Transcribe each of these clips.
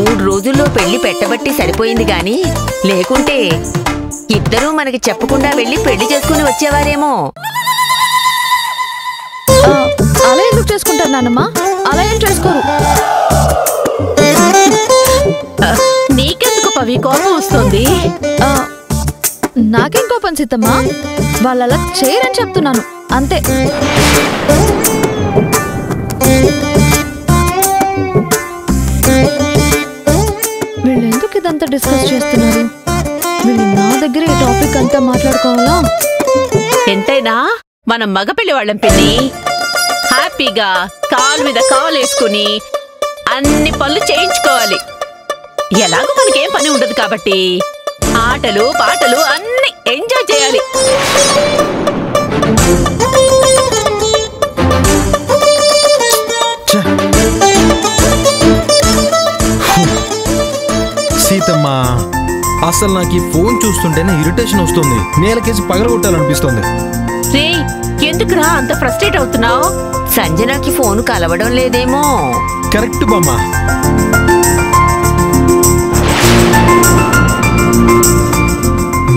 3 రోజుల్లో పెళ్లి పెట్టబట్టి సరిపోయింది గాని లేకుంటే ఇద్దరూ మనకి చెప్పకుండా వెళ్ళి పెళ్లి చేసుకుని వచ్చేవారేమో. అలా ఎందుకు చేసుకుంటారు నాన్నమ్మ? అలా ఏం చేసుకోరు. నీకెందుకు పవి కోపం వస్తుంది? నాకేం కోపం సీతమ్మా, వాళ్ళు అలా చేయరని చెప్తున్నాను అంతే. వీళ్ళు ఎందుకు ఇదంతా డిస్కస్ చేస్తున్నారు? వీళ్ళు నా దగ్గర ఈ టాపిక్ అంతా మాట్లాడుకోవాలా? ఎంతైనా మనం మగపిల్లి వాళ్ళం పిన్ని. హ్యాపీగా కాలు మీద కాలు వేసుకుని అన్ని పనులు చేయించుకోవాలి. ఎలాగో మనకేం పని ఉండదు కాబట్టి ఆటలు పాటలు అన్ని ఎంజాయ్ చేయాలి. సీతమ్మా, అసలు నాకు ఈ ఫోన్ చూస్తుంటేనే ఇరిటేషన్ వస్తుంది. నేలకేసి పగలగొట్టాలనిపిస్తుంది. రే, ఎందుకురా అంత ఫ్రస్ట్రేట్ అవుతున్నావు? సంజనకి ఫోన్ కలవడం లేదేమో. కరెక్ట్ బామ్మ.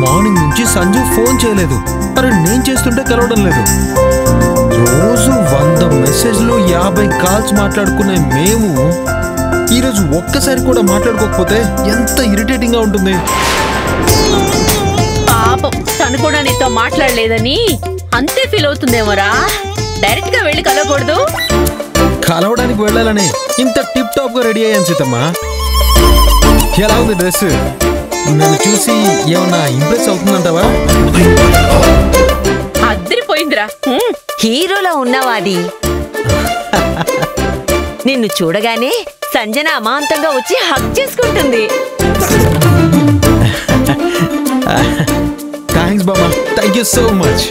మార్నింగ్ నుంచి సంజు ఫోన్ చేయలేదు. అరే నేను చేస్తుంటే కలవడం లేదు. రోజు 100 మెసేజ్లు 50 కాల్స్ మాట్లాడుకునే మేము ఈరోజు ఒక్కసారి కూడా మాట్లాడుకోకపోతే ఎంత ఇరిటేటింగ్ గా ఉంటుంది. పాపం తను కూడా నీతో మాట్లాడలేదని అంతే ఫీల్ అవుతుందేమోరా. డైరెక్ట్ గా వెళ్ళి కలవకూడదు? కలవడానికి వెళ్ళాలని ఇంత టిప్ టాప్ గా రెడీ అయ్యాను సీతమ్మా. ఎలా ఉంది డ్రెస్? నన్ను చూసి ఏమన్నా ఇంప్రెస్ అవుతుందంటావా? అద్దరిపోయిందిరా. హీరోలో ఉన్నవాది. నిన్ను చూడగానే సంజన అమాంతంగా వచ్చి హగ్ చేసుకుంటుంది. థ్యాంక్స్ బామ్మ, థ్యాంక్ యూ సో మచ్.